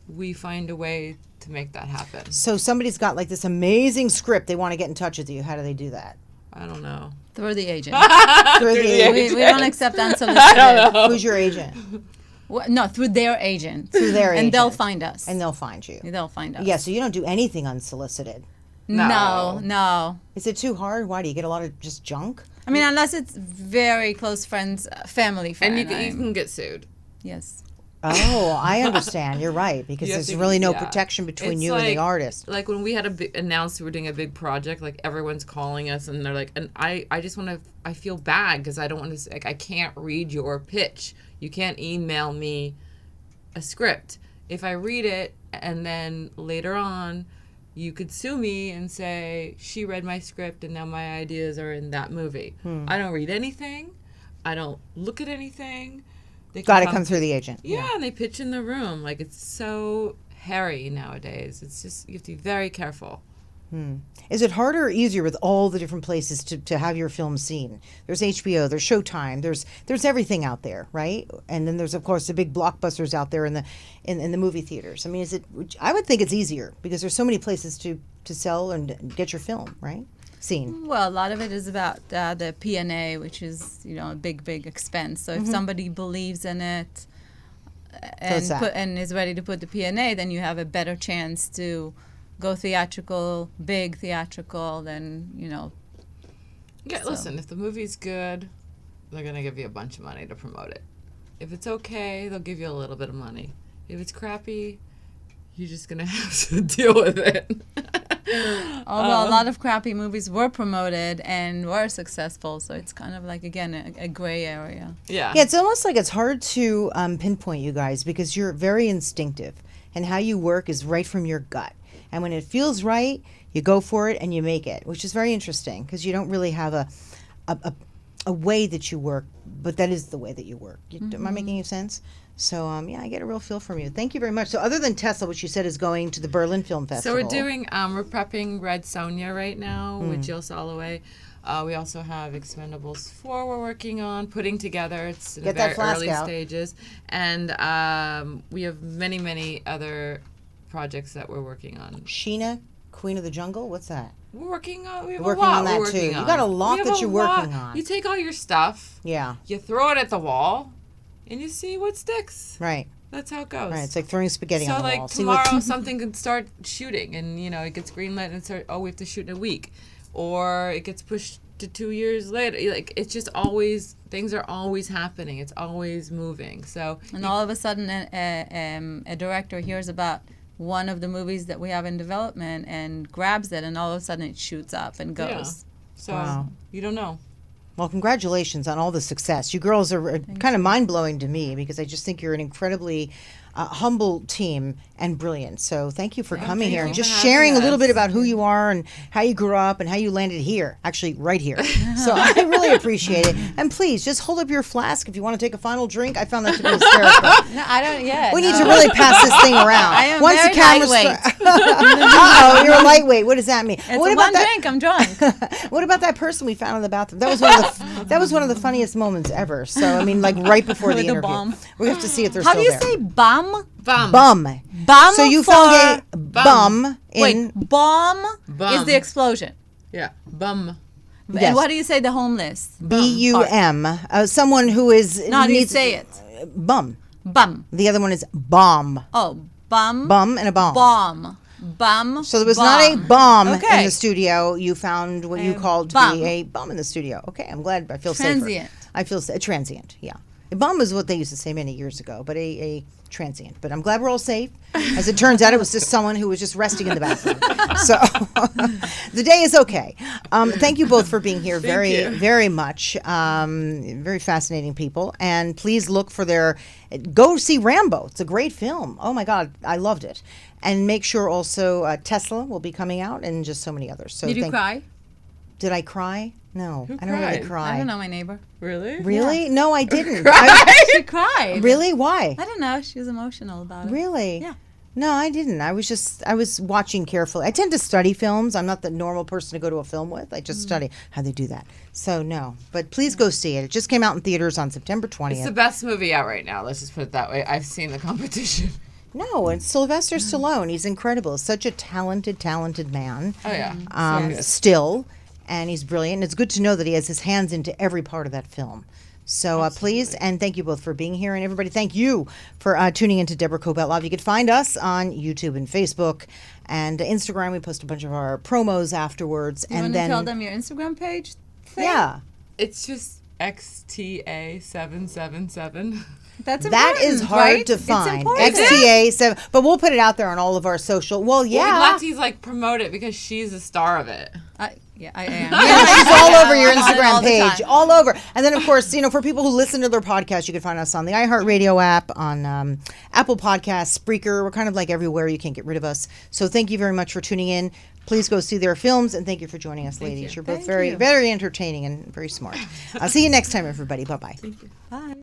Speaker 2: we find a way to make that happen.
Speaker 1: So somebody's got like this amazing script. They want to get in touch with you. How do they do that?
Speaker 2: I don't know.
Speaker 3: Through the agent.
Speaker 1: Through the agent.
Speaker 3: We don't accept unsolicited.
Speaker 1: Who's your agent?
Speaker 3: No, through their agent.
Speaker 1: Through their agent.
Speaker 3: And they'll find us.
Speaker 1: And they'll find you.
Speaker 3: They'll find us.
Speaker 1: Yeah, so you don't do anything unsolicited.
Speaker 3: No.
Speaker 1: Is it too hard? Why, do you get a lot of just junk?
Speaker 3: I mean, unless it's very close friends, family friend.
Speaker 2: And you can get sued.
Speaker 3: Yes.
Speaker 1: Oh, I understand. You're right, because there's really no protection between you and the artist.
Speaker 2: Like when we had announced we were doing a big project, like everyone's calling us and they're like, and I just want to, I feel bad because I don't want to, like, I can't read your pitch. You can't email me a script. If I read it and then later on you could sue me and say, she read my script and now my ideas are in that movie. I don't read anything. I don't look at anything.
Speaker 1: Got to come through the agent.
Speaker 2: Yeah, and they pitch in the room. Like, it's so hairy nowadays. It's just, you have to be very careful.
Speaker 1: Is it harder or easier with all the different places to have your film seen? There's HBO, there's Showtime, there's everything out there, right? And then there's, of course, the big blockbusters out there in the movie theaters. I mean, I would think it's easier because there's so many places to sell and get your film, right? Seen.
Speaker 3: Well, a lot of it is about the P&A, which is, a big expense. So if somebody believes in it and is ready to put the P&A, then you have a better chance to go theatrical, big theatrical, than,
Speaker 2: Yeah, so. Listen, if the movie's good, they're going to give you a bunch of money to promote it. If it's okay, they'll give you a little bit of money. If it's crappy, you're just going to have to deal with it.
Speaker 3: Although a lot of crappy movies were promoted and were successful, so it's kind of like, again, a gray area.
Speaker 2: Yeah,
Speaker 1: it's almost like it's hard to pinpoint you guys because you're very instinctive, and how you work is right from your gut. And when it feels right, you go for it and you make it, which is very interesting because you don't really have a way that you work, but that is the way that you work. Am I making any sense? So, I get a real feel from you. Thank you very much. So other than Tesla, which you said is going to the Berlin Film Festival.
Speaker 2: So we're doing, we're prepping Red Sonja right now with Jill Soloway. We also have Expendables 4 we're working on, putting together. It's in the very early stages. And we have many, many other projects that we're working on.
Speaker 1: Sheena, Queen of the Jungle? What's that?
Speaker 2: We're working on, we have
Speaker 1: working
Speaker 2: a lot
Speaker 1: on that
Speaker 2: we're working
Speaker 1: too.
Speaker 2: on.
Speaker 1: You got a lot that you're working on.
Speaker 2: You take all your stuff.
Speaker 1: Yeah.
Speaker 2: You throw it at the wall. And you see what sticks.
Speaker 1: Right.
Speaker 2: That's how it goes.
Speaker 1: Right. It's like throwing spaghetti on the wall.
Speaker 2: So, like, tomorrow something could start shooting, and, it gets greenlit, and we have to shoot in a week. Or it gets pushed to 2 years later. Like, it's just always, things are always happening. It's always moving. So,
Speaker 3: And all of a sudden, a director hears about one of the movies that we have in development and grabs it, and all of a sudden it shoots up and goes.
Speaker 2: yeah. So,
Speaker 1: Wow.
Speaker 2: you don't know.
Speaker 1: Well, congratulations on all the success. You girls are kind of mind-blowing to me because I just think you're an incredibly humble team and brilliant. So thank you for coming
Speaker 2: thank
Speaker 1: here
Speaker 2: you
Speaker 1: and
Speaker 2: for
Speaker 1: just
Speaker 2: having
Speaker 1: sharing a little
Speaker 2: us.
Speaker 1: bit about who you are and how you grew up and how you landed here, actually right here. So I really appreciate it. And please, just hold up your flask if you want to take a final drink. I found that to be hysterical.
Speaker 3: No, I don't yet.
Speaker 1: We need to really pass this thing around.
Speaker 3: I am
Speaker 1: Once
Speaker 3: very
Speaker 1: the camera's
Speaker 3: lightweight.
Speaker 1: Uh-oh, you're a lightweight. What does that mean?
Speaker 3: It's
Speaker 1: What
Speaker 3: a
Speaker 1: about
Speaker 3: one
Speaker 1: that?
Speaker 3: drink. I'm drunk.
Speaker 1: What about that person we found in the bathroom? That was one of the funniest moments ever. So I mean, like right before the
Speaker 3: With the
Speaker 1: interview,
Speaker 3: bomb.
Speaker 1: we have to see if they're
Speaker 3: How
Speaker 1: still
Speaker 3: do you
Speaker 1: there.
Speaker 3: say bum?
Speaker 2: Bum.
Speaker 1: Bum.
Speaker 3: Bum.
Speaker 1: So you
Speaker 3: for,
Speaker 1: found a bum in
Speaker 3: Wait, bomb
Speaker 2: Bum.
Speaker 3: is the explosion.
Speaker 2: Yeah. Bum.
Speaker 1: Yes.
Speaker 3: And what do you say the homeless?
Speaker 1: B-U-M. Someone who is
Speaker 3: No, how do you
Speaker 1: needs-
Speaker 3: say it?
Speaker 1: Bum.
Speaker 3: Bum.
Speaker 1: The other one is bomb.
Speaker 3: Oh, bum.
Speaker 1: Bum and a bomb.
Speaker 3: Bomb. Bum.
Speaker 1: So there was not a bomb in
Speaker 3: Okay.
Speaker 1: the studio. You found what you
Speaker 3: A
Speaker 1: called to
Speaker 3: bum.
Speaker 1: be a bum in the studio. Okay, I'm glad. I feel
Speaker 3: Transient.
Speaker 1: safer. I feel transient. Yeah, a bum is what they used to say many years ago, but a transient. But I'm glad we're all safe. As it turns out, it was just someone who was just resting in the bathroom. So the day is okay. Thank you both for being here. Very much. Very fascinating people. And please look for go see Rambo. It's a great film. Oh my God, I loved it. And make sure also Tesla will be coming out and just so many others. So
Speaker 3: Did you cry?
Speaker 1: Did I cry? No,
Speaker 2: Who
Speaker 1: I don't really
Speaker 2: cried?
Speaker 1: cry.
Speaker 3: I don't know my neighbor.
Speaker 2: Really?
Speaker 1: Really? No, I didn't.
Speaker 3: She cried.
Speaker 1: Really? Why?
Speaker 3: I don't know. She was emotional about it.
Speaker 1: Really?
Speaker 3: Yeah.
Speaker 1: No, I didn't. I was watching carefully. I tend to study films. I'm not the normal person to go to a film with. I just study how they do that. So no, but please go see it. It just came out in theaters on September 20th.
Speaker 2: It's the best movie out right now. Let's just put it that way. I've seen the competition.
Speaker 1: No, it's Sylvester Stallone. He's incredible. Such a talented man.
Speaker 2: Oh, yeah.
Speaker 3: Yes.
Speaker 1: Still, and he's brilliant. And it's good to know that he has his hands into every part of that film. So please, and thank you both for being here. And everybody, thank you for tuning into Deborah Kobylt Live. You can find us on YouTube and Facebook and Instagram. We post a bunch of our promos afterwards.
Speaker 3: You
Speaker 1: and
Speaker 3: want
Speaker 1: then,
Speaker 3: to tell them your Instagram page thing?
Speaker 1: yeah.
Speaker 2: It's just XTA777.
Speaker 3: That's
Speaker 1: That
Speaker 3: important,
Speaker 1: is hard
Speaker 3: right?
Speaker 1: to
Speaker 3: It's
Speaker 1: find.
Speaker 3: important.
Speaker 1: XTA 7, but we'll put it out there on all of our social. Well, yeah.
Speaker 2: Well, Lati's like promote it because she's the star of it.
Speaker 3: Yeah, I am.
Speaker 1: Yeah, she's all over your
Speaker 3: I'm on it
Speaker 1: Instagram
Speaker 3: all the
Speaker 1: page,
Speaker 3: time.
Speaker 1: all over. And then, of course, for people who listen to their podcast, you can find us on the iHeartRadio app, on Apple Podcasts, Spreaker. We're kind of like everywhere. You can't get rid of us. So thank you very much for tuning in. Please go see their films, and thank you for joining us, ladies.
Speaker 2: you.
Speaker 1: You're both
Speaker 3: Thank
Speaker 1: very,
Speaker 3: you.
Speaker 1: very entertaining and very smart. I'll see you next time, everybody. Bye-bye.
Speaker 3: Bye.